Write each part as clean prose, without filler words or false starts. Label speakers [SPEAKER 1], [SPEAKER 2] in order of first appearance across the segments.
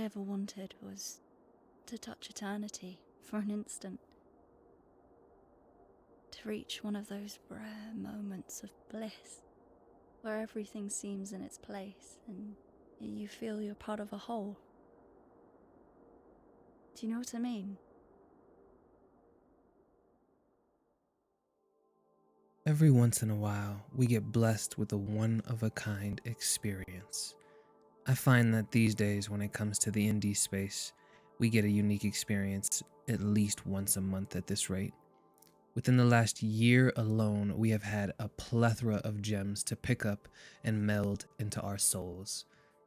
[SPEAKER 1] ever wanted was to touch eternity for an instant. To reach one of those rare moments of bliss where everything seems in its place and you feel you're part of a whole. Do you know what I mean?
[SPEAKER 2] Every once in a while, we get blessed with a one-of-a-kind experience. I find that these days, when it comes to the indie space, we get a unique experience at least once a month at this rate. Within the last year alone, we have had a plethora of gems to pick up and meld into our souls.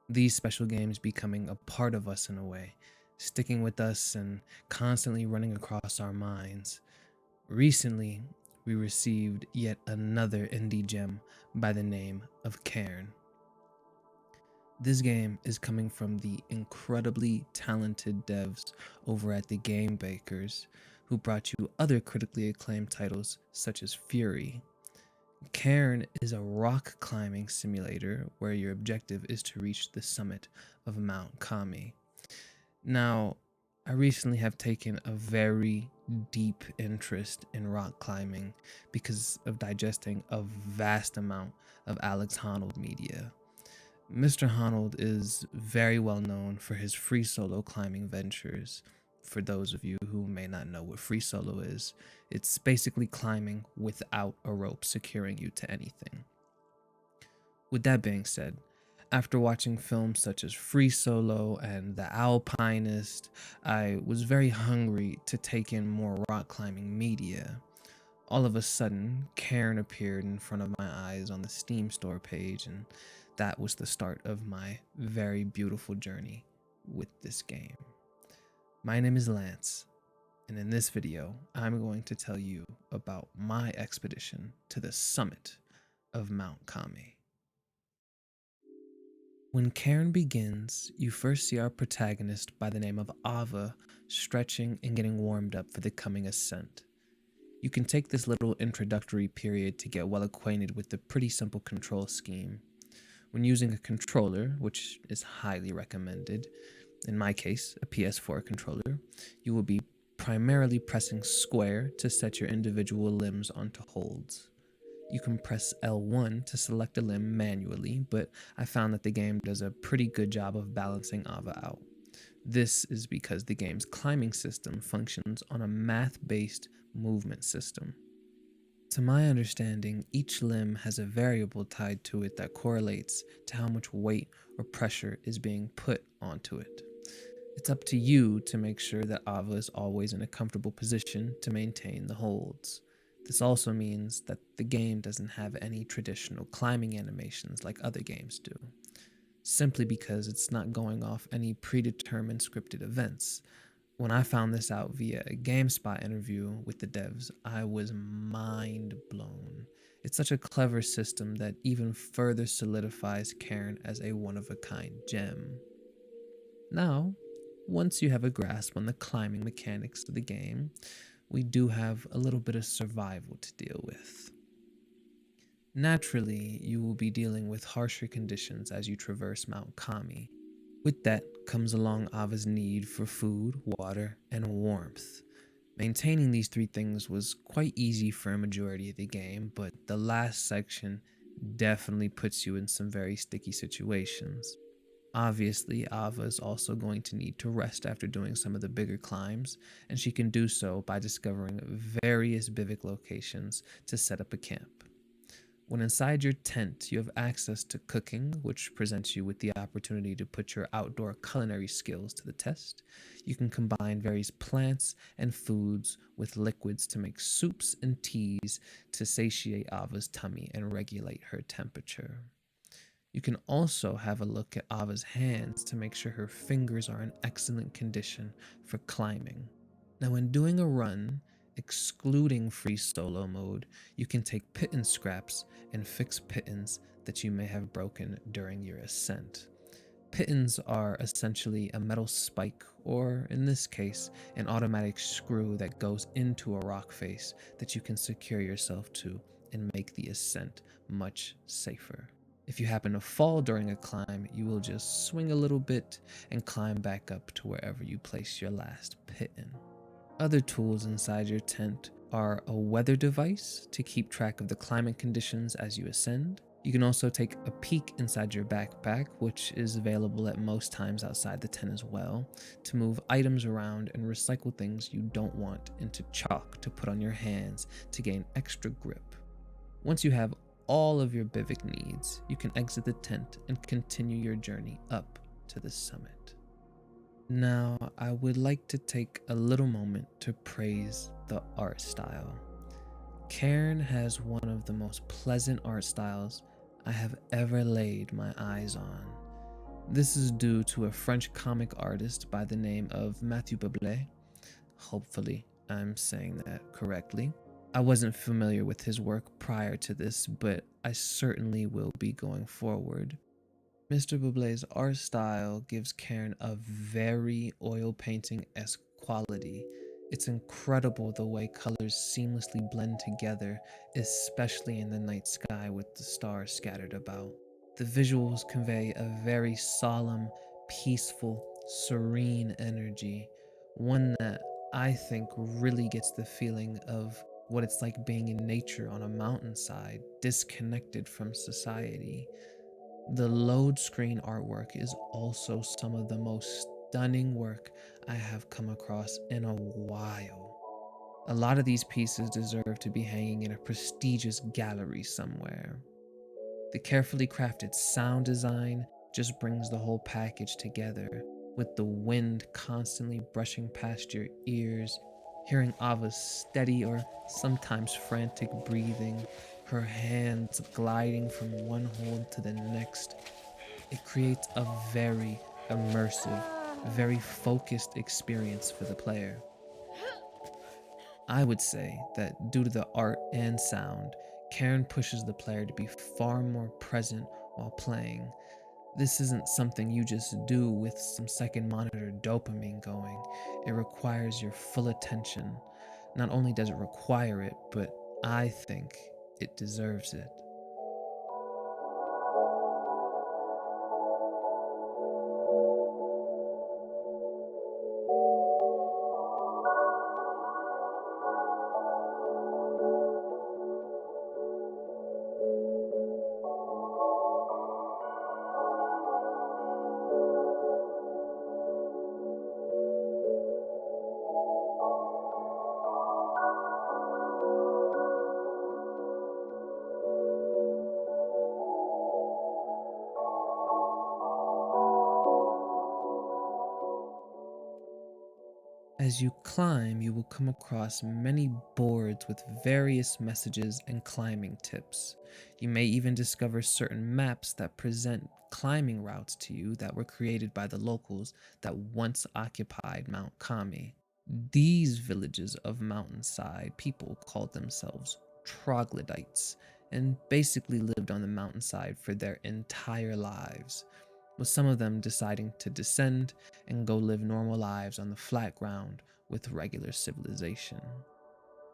[SPEAKER 2] These special games becoming a part of us in a way, sticking with us and constantly running across our minds. Recently, we received yet another indie gem by the name of Cairn. This game is coming from the incredibly talented devs over at the Game Bakers, who brought you other critically acclaimed titles such as Fury. Cairn is a rock climbing simulator where your objective is to reach the summit of Mount Kami. Now, I recently have taken a very deep interest in rock climbing because of digesting a vast amount of Alex Honnold media. Mr. Honnold is very well known for his free solo climbing ventures. For those of you who may not know what free solo is, it's basically climbing without a rope securing you to anything. With that being said, after watching films such as Free Solo and The Alpinist, I was very hungry to take in more rock climbing media. All of a sudden, Cairn appeared in front of my eyes on the Steam store page, and that was the start of my very beautiful journey with this game. My name is Lance, and in this video, I'm going to tell you about my expedition to the summit of Mount Kami. When Cairn begins, you first see our protagonist by the name of Ava stretching and getting warmed up for the coming ascent. You can take this little introductory period to get well acquainted with the pretty simple control scheme. When using a controller, which is highly recommended, in my case, a PS4 controller, you will be primarily pressing square to set your individual limbs onto holds. You can press L1 to select a limb manually, but I found that the game does a pretty good job of balancing Ava out. This is because the game's climbing system functions on a math-based movement system. To my understanding, each limb has a variable tied to it that correlates to how much weight or pressure is being put onto it. It's up to you to make sure that Ava is always in a comfortable position to maintain the holds. This also means that the game doesn't have any traditional climbing animations like other games do, simply because it's not going off any predetermined scripted events. When I found this out via a GameSpot interview with the devs, I was mind blown. It's such a clever system that even further solidifies Cairn as a one-of-a-kind gem. Now, once you have a grasp on the climbing mechanics of the game, we do have a little bit of survival to deal with. Naturally, you will be dealing with harsher conditions as you traverse Mount Kami. With that comes along Ava's need for food, water, and warmth. Maintaining these three things was quite easy for a majority of the game, but the last section definitely puts you in some very sticky situations. Obviously, Ava is also going to need to rest after doing some of the bigger climbs, and she can do so by discovering various bivouac locations to set up a camp. When inside your tent, you have access to cooking, which presents you with the opportunity to put your outdoor culinary skills to the test. You can combine various plants and foods with liquids to make soups and teas to satiate Ava's tummy and regulate her temperature. You can also have a look at Ava's hands to make sure her fingers are in excellent condition for climbing. Now, when doing a run, excluding free solo mode, you can take pittance scraps and fix pittance that you may have broken during your ascent. Pittons are essentially a metal spike, or in this case, an automatic screw that goes into a rock face that you can secure yourself to and make the ascent much safer. If you happen to fall during a climb, you will just swing a little bit and climb back up to wherever you place your last piton. Other tools inside your tent are a weather device to keep track of the climate conditions as you ascend. You can also take a peek inside your backpack, which is available at most times outside the tent as well, to move items around and recycle things you don't want into chalk to put on your hands to gain extra grip. Once you have all of your bivouac needs, you can exit the tent and continue your journey up to the summit. Now, I would like to take a little moment to praise the art style. Cairn has one of the most pleasant art styles I have ever laid my eyes on. This is due to a French comic artist by the name of Mathieu Bublé. Hopefully, I'm saying that correctly. I wasn't familiar with his work prior to this, but I certainly will be going forward. Mr. Bublé's art style gives Cairn a very oil painting-esque quality. It's incredible the way colors seamlessly blend together, especially in the night sky with the stars scattered about. The visuals convey a very solemn, peaceful, serene energy, one that I think really gets the feeling of what it's like being in nature on a mountainside, disconnected from society. The load screen artwork is also some of the most stunning work I have come across in a while. A lot of these pieces deserve to be hanging in a prestigious gallery somewhere. The carefully crafted sound design just brings the whole package together, with the wind constantly brushing past your ears, hearing Ava's steady or sometimes frantic breathing, her hands gliding from one hold to the next. It creates a very immersive, very focused experience for the player. I would say that due to the art and sound, Cairn pushes the player to be far more present while playing. This isn't something you just do with some second monitor dopamine going. It requires your full attention. Not only does it require it, but I think it deserves it. As you climb, you will come across many boards with various messages and climbing tips. You may even discover certain maps that present climbing routes to you that were created by the locals that once occupied Mount Kami. These villages of mountainside people called themselves troglodytes and basically lived on the mountainside for their entire lives, with some of them deciding to descend and go live normal lives on the flat ground with regular civilization.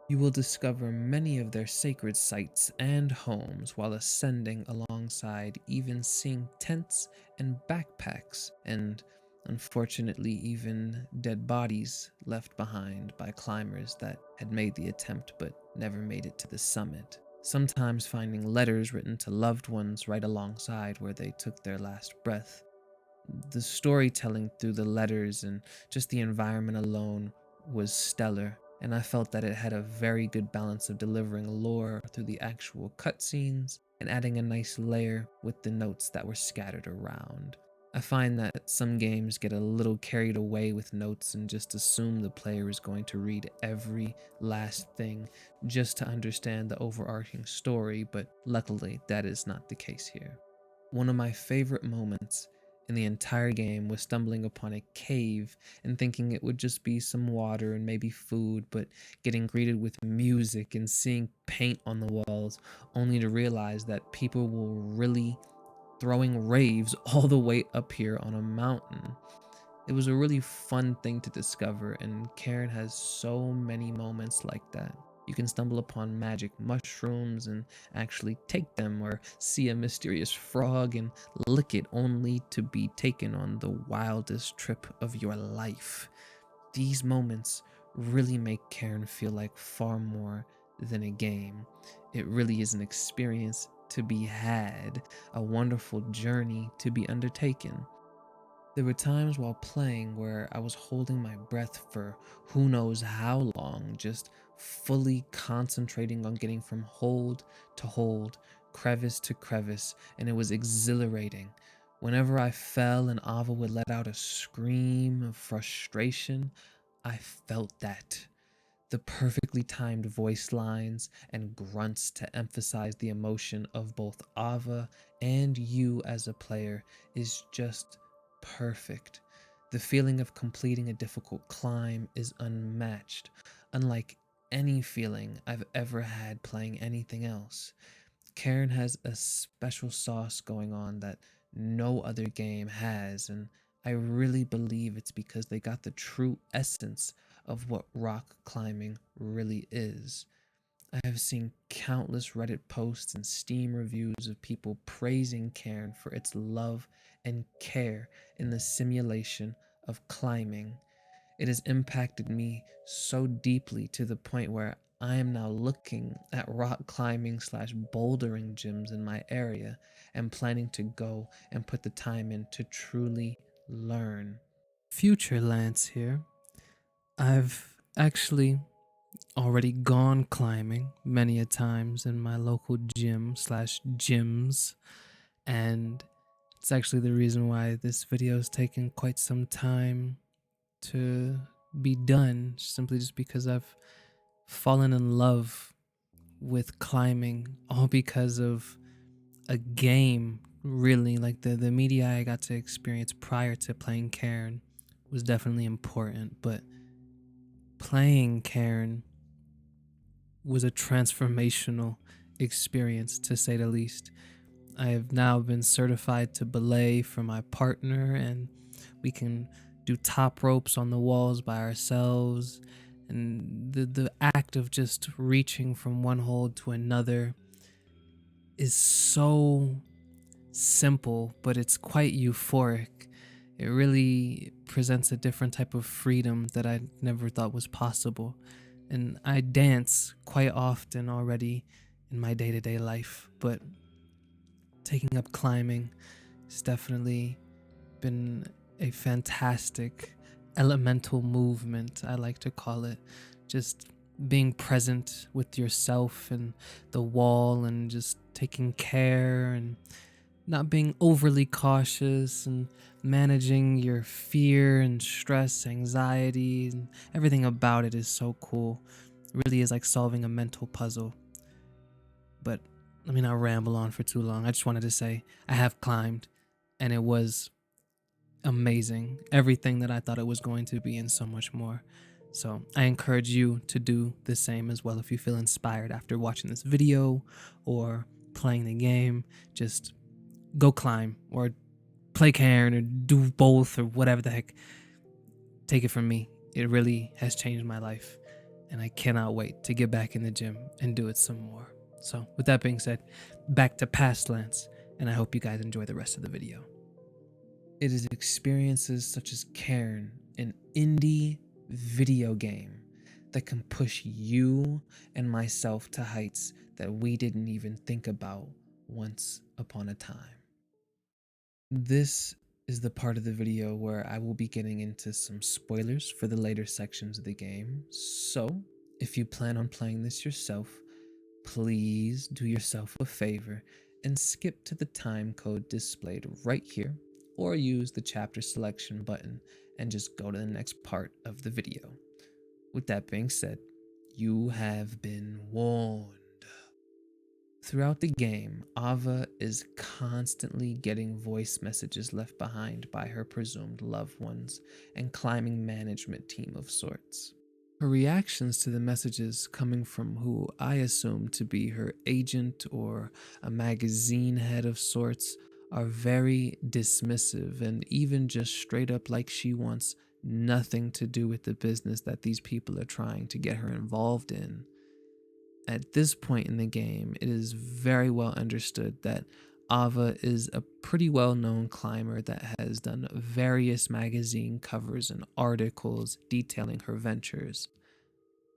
[SPEAKER 2] You will discover many of their sacred sites and homes while ascending alongside, even seeing tents and backpacks, and unfortunately, even dead bodies left behind by climbers that had made the attempt but never made it to the summit. Sometimes finding letters written to loved ones right alongside where they took their last breath. The storytelling through the letters and just the environment alone was stellar, and I felt that it had a very good balance of delivering lore through the actual cutscenes and adding a nice layer with the notes that were scattered around. I find that some games get a little carried away with notes and just assume the player is going to read every last thing just to understand the overarching story, but luckily that is not the case here. One of my favorite moments in the entire game was stumbling upon a cave and thinking it would just be some water and maybe food, but getting greeted with music and seeing paint on the walls, only to realize that people were really throwing raves all the way up here on a mountain. It was a really fun thing to discover, and Karen has so many moments like that. You can stumble upon magic mushrooms and actually take them, or see a mysterious frog and lick it only to be taken on the wildest trip of your life. These moments really make Cairn feel like far more than a game. It really is an experience to be had, a wonderful journey to be undertaken. There were times while playing where I was holding my breath for who knows how long, just fully concentrating on getting from hold, crevice to crevice, and it was exhilarating. Whenever I fell and Ava would let out a scream of frustration, I felt that. The perfectly timed voice lines and grunts to emphasize the emotion of both Ava and you as a player is just perfect. The feeling of completing a difficult climb is unmatched, unlike any feeling I've ever had playing anything else. Karen has a special sauce going on that no other game has, and I really believe it's because they got the true essence of what rock climbing really is. I have seen countless Reddit posts and Steam reviews of people praising Cairn for its love and care in the simulation of climbing. It has impacted me so deeply to the point where I am now looking at rock climbing slash bouldering gyms in my area and planning to go and put the time in to truly learn. Future Lance here. I've actually already gone climbing many a times in my local gym slash gyms, and it's actually the reason why this video has taken quite some time to be done, simply just because I've fallen in love with climbing, all because of a game. Really, like the media I got to experience prior to playing Cairn was definitely important, but playing Cairn was a transformational experience, to say the least. I have now been certified to belay for my partner, and we can do top ropes on the walls by ourselves. And the act of just reaching from one hold to another is so simple, but it's quite euphoric. It really presents a different type of freedom that I never thought was possible. And I dance quite often already in my day to day life, but taking up climbing has definitely been a fantastic elemental movement, I like to call it. Just being present with yourself and the wall, and just taking care and not being overly cautious, and managing your fear and stress, anxiety, and everything about it is so cool. It really is like solving a mental puzzle. But let me not ramble on for too long. I just wanted to say I have climbed, and it was amazing. Everything that I thought it was going to be, and so much more. So I encourage you to do the same as well if you feel inspired after watching this video or playing the game. Just go climb or play Cairn or do both or whatever the heck. Take it from me. It really has changed my life, and I cannot wait to get back in the gym and do it some more. So with that being said, back to Past Lance, and I hope you guys enjoy the rest of the video. It is experiences such as Cairn, an indie video game, that can push you and myself to heights that we didn't even think about once upon a time. This is the part of the video where I will be getting into some spoilers for the later sections of the game. So, if you plan on playing this yourself, please do yourself a favor and skip to the time code displayed right here, or use the chapter selection button and just go to the next part of the video. With that being said, you have been warned. Throughout the game, Ava is constantly getting voice messages left behind by her presumed loved ones and climbing management team of sorts. Her reactions to the messages coming from who I assume to be her agent or a magazine head of sorts are very dismissive, and even just straight up like she wants nothing to do with the business that these people are trying to get her involved in. At this point in the game, it is very well understood that Ava is a pretty well known climber that has done various magazine covers and articles detailing her ventures.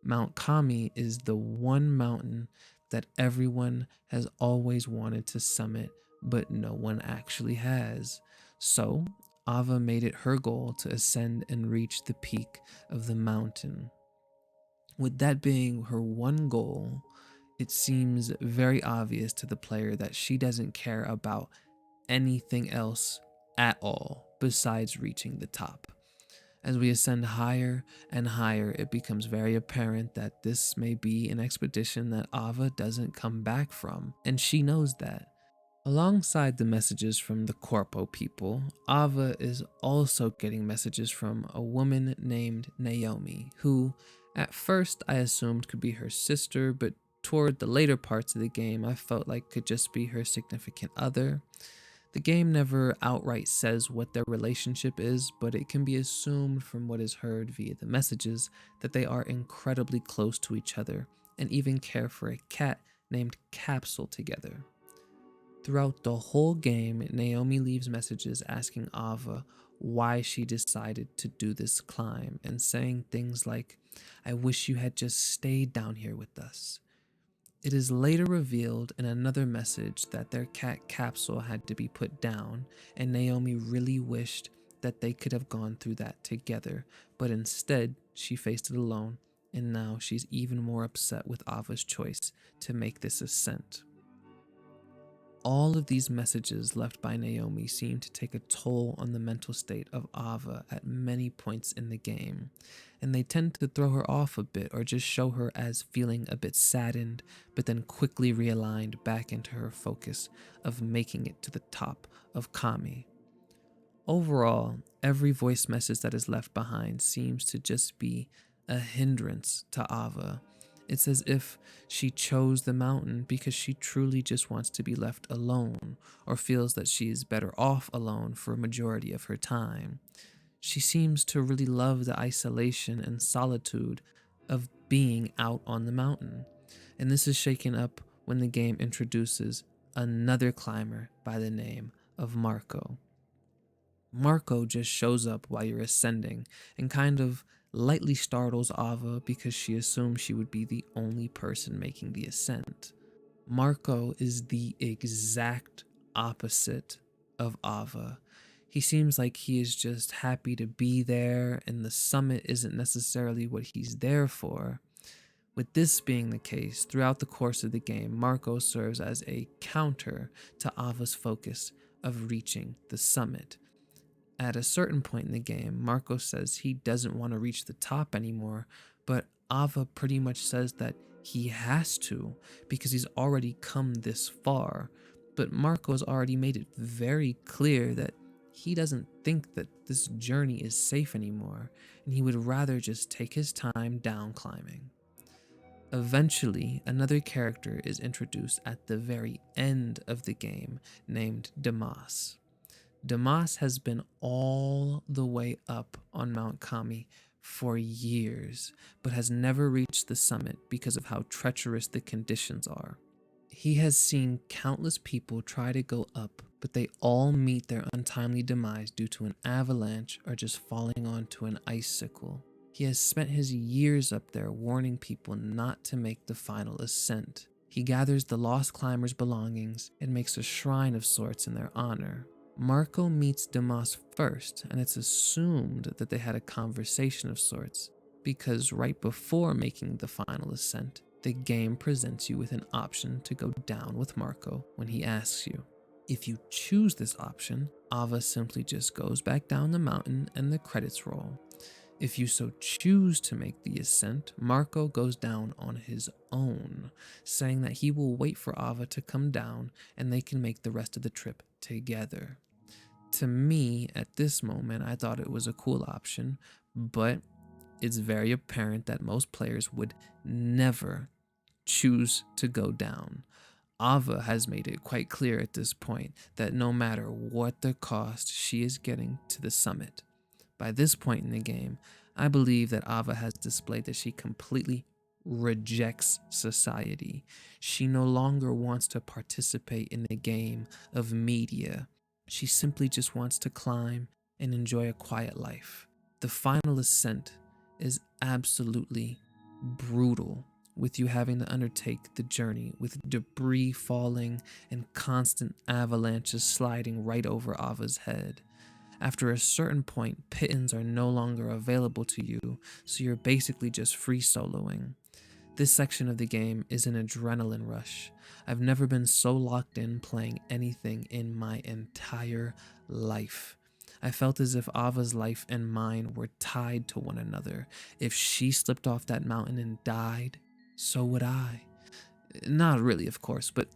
[SPEAKER 2] Mount Kami is the one mountain that everyone has always wanted to summit, but no one actually has. So, Ava made it her goal to ascend and reach the peak of the mountain. With that being her one goal, it seems very obvious to the player that she doesn't care about anything else at all besides reaching the top. As we ascend higher and higher, it becomes very apparent that this may be an expedition that Ava doesn't come back from, and she knows that. Alongside the messages from the Corpo people, Ava is also getting messages from a woman named Naomi, who at first I assumed could be her sister, but toward the later parts of the game I felt like could just be her significant other. The game never outright says what their relationship is, but it can be assumed from what is heard via the messages that they are incredibly close to each other and even care for a cat named Capsule together. Throughout the whole game, Naomi leaves messages asking Ava why she decided to do this climb and saying things like, "I wish you had just stayed down here with us." It is later revealed in another message that their cat Capsule had to be put down, and Naomi really wished that they could have gone through that together, but instead she faced it alone, and now she's even more upset with Ava's choice to make this ascent. All of these messages left by Naomi seem to take a toll on the mental state of Ava at many points in the game, and they tend to throw her off a bit or just show her as feeling a bit saddened, but then quickly realigned back into her focus of making it to the top of Kami. Overall, every voice message that is left behind seems to just be a hindrance to Ava. It's as if she chose the mountain because she truly just wants to be left alone or feels that she is better off alone for a majority of her time. She seems to really love the isolation and solitude of being out on the mountain. And this is shaken up when the game introduces another climber by the name of Marco. Marco just shows up while you're ascending and kind of lightly startles Ava because she assumes she would be the only person making the ascent. Marco is the exact opposite of Ava. He seems like he is just happy to be there, and the summit isn't necessarily what he's there for. With this being the case, throughout the course of the game, Marco serves as a counter to Ava's focus of reaching the summit. At a certain point in the game, Marco says he doesn't want to reach the top anymore, but Ava pretty much says that he has to because he's already come this far. But Marco's already made it very clear that he doesn't think that this journey is safe anymore, and he would rather just take his time down climbing. Eventually, another character is introduced at the very end of the game named Damas. Damas has been all the way up on Mount Kami for years, but has never reached the summit because of how treacherous the conditions are. He has seen countless people try to go up, but they all meet their untimely demise due to an avalanche or just falling onto an icicle. He has spent his years up there warning people not to make the final ascent. He gathers the lost climbers' belongings and makes a shrine of sorts in their honor. Marco meets Damas first, and it's assumed that they had a conversation of sorts, because right before making the final ascent, the game presents you with an option to go down with Marco when he asks you. If you choose this option, Ava simply just goes back down the mountain and the credits roll. If you so choose to make the ascent, Marco goes down on his own, saying that he will wait for Ava to come down and they can make the rest of the trip together. To me, at this moment, I thought it was a cool option, but it's very apparent that most players would never choose to go down. Ava has made it quite clear at this point that no matter what the cost, she is getting to the summit. By this point in the game, I believe that Ava has displayed that she completely rejects society. She no longer wants to participate in the game of media. She simply just wants to climb and enjoy a quiet life. The final ascent is absolutely brutal, with you having to undertake the journey with debris falling and constant avalanches sliding right over Ava's head. After a certain point, pittons are no longer available to you, so you're basically just free soloing. This section of the game is an adrenaline rush. I've never been so locked in playing anything in my entire life. I felt as if Ava's life and mine were tied to one another. If she slipped off that mountain and died, so would I. Not really, of course, but,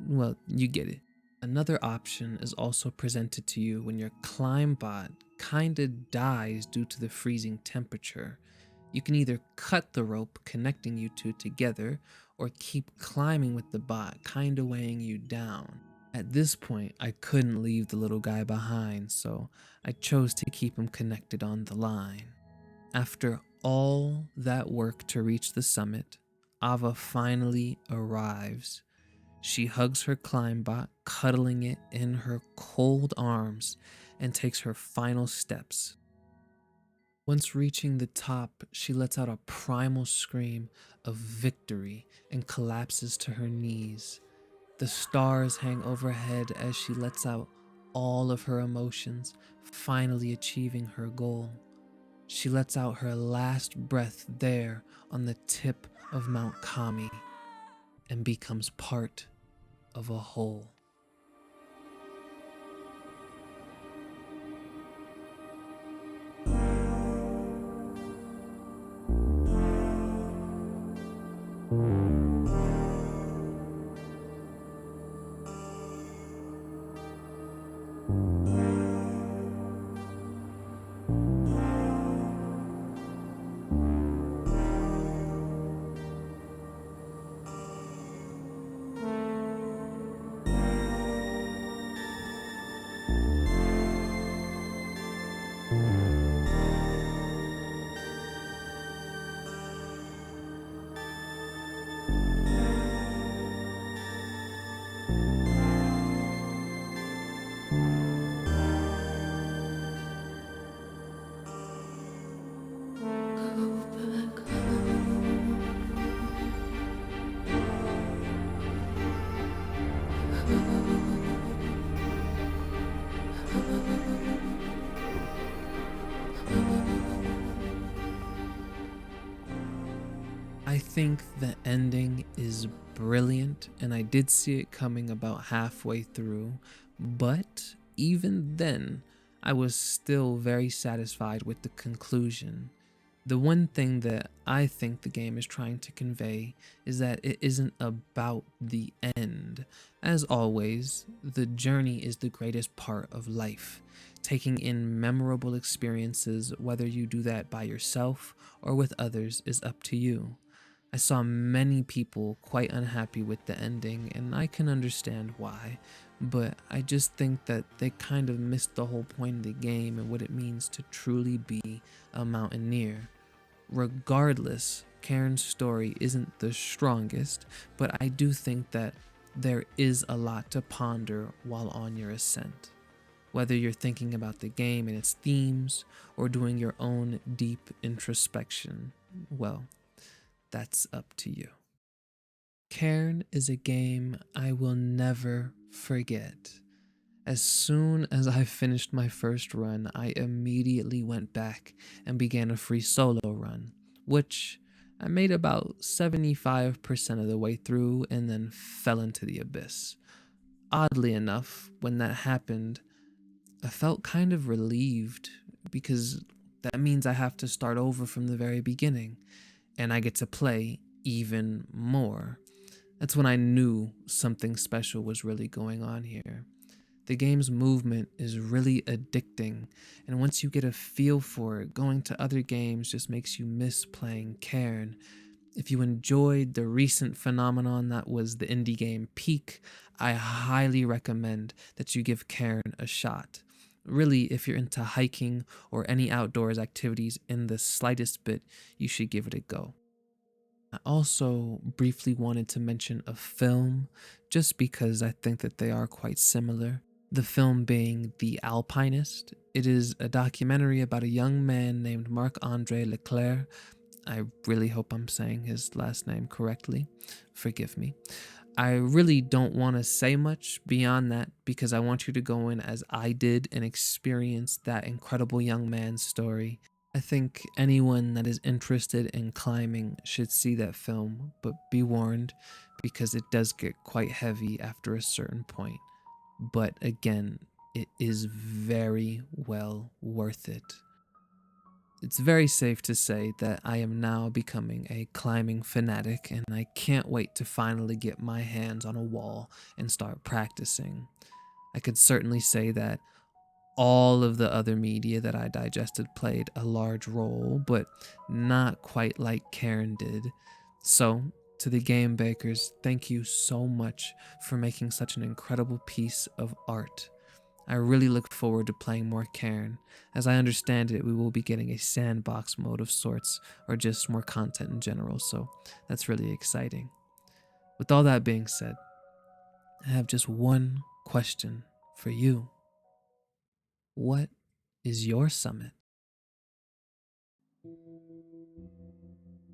[SPEAKER 2] well, you get it. Another option is also presented to you when your climb bot kinda dies due to the freezing temperature. You can either cut the rope connecting you two together or keep climbing with the bot kinda weighing you down. At this point, I couldn't leave the little guy behind, so I chose to keep him connected on the line. After all that work to reach the summit, Ava finally arrives. She hugs her climbot, cuddling it in her cold arms, and takes her final steps. Once reaching the top, she lets out a primal scream of victory and collapses to her knees. The stars hang overhead as she lets out all of her emotions, finally achieving her goal. She lets out her last breath there on the tip of Mount Kami and becomes part of a whole. I think the ending is brilliant, and I did see it coming about halfway through, but even then, I was still very satisfied with the conclusion. The one thing that I think the game is trying to convey is that it isn't about the end. As always, the journey is the greatest part of life. Taking in memorable experiences, whether you do that by yourself or with others, is up to you. I saw many people quite unhappy with the ending, and I can understand why, but I just think that they kind of missed the whole point of the game and what it means to truly be a mountaineer. Regardless, Cairn's story isn't the strongest, but I do think that there is a lot to ponder while on your ascent. Whether you're thinking about the game and its themes, or doing your own deep introspection, well, that's up to you. Cairn is a game I will never forget. As soon as I finished my first run, I immediately went back and began a free solo run, which I made about 75% of the way through and then fell into the abyss. Oddly enough, when that happened, I felt kind of relieved because that means I have to start over from the very beginning and I get to play even more. That's when I knew something special was really going on here. The game's movement is really addicting, and once you get a feel for it, going to other games just makes you miss playing Cairn. If you enjoyed the recent phenomenon that was the indie game Peak, I highly recommend that you give Cairn a shot. Really, if you're into hiking or any outdoors activities in the slightest bit, you should give it a go. I also briefly wanted to mention a film just because I think that they are quite similar. The film being The Alpinist. It is a documentary about a young man named Marc Andre Leclerc. I really hope I'm saying his last name correctly. Forgive me. I really don't want to say much beyond that because I want you to go in as I did and experience that incredible young man's story. I think anyone that is interested in climbing should see that film, but be warned because it does get quite heavy after a certain point. But again, it is very well worth it. It's very safe to say that I am now becoming a climbing fanatic, and I can't wait to finally get my hands on a wall and start practicing. I could certainly say that all of the other media that I digested played a large role, but not quite like Cairn did. So, to the game bakers, thank you so much for making such an incredible piece of art. I really look forward to playing more Cairn. As I understand it, we will be getting a sandbox mode of sorts, or just more content in general, so that's really exciting. With all that being said, I have just one question for you. What is your summit?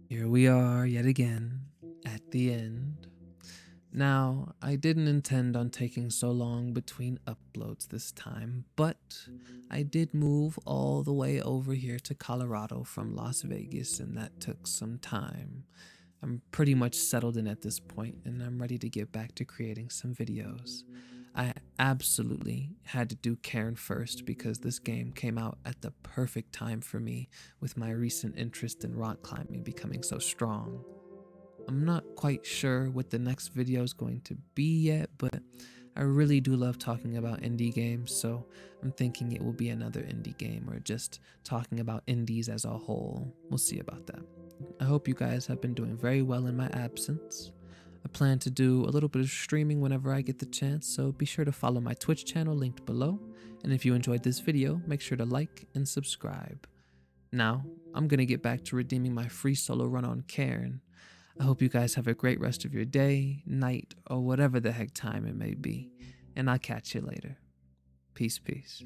[SPEAKER 2] Here we are yet again, at the end. Now, I didn't intend on taking so long between uploads this time, but I did move all the way over here to Colorado from Las Vegas, and that took some time. I'm pretty much settled in at this point, and I'm ready to get back to creating some videos. I absolutely had to do Cairn first because this game came out at the perfect time for me, with my recent interest in rock climbing becoming so strong. I'm not quite sure what the next video is going to be yet, but I really do love talking about indie games, so I'm thinking it will be another indie game or just talking about indies as a whole. We'll see about that. I hope you guys have been doing very well in my absence. I plan to do a little bit of streaming whenever I get the chance, so be sure to follow my Twitch channel linked below. And if you enjoyed this video, make sure to like and subscribe. Now, I'm gonna get back to redeeming my free solo run on Cairn. I hope you guys have a great rest of your day, night, or whatever the heck time it may be. And I'll catch you later. Peace, peace.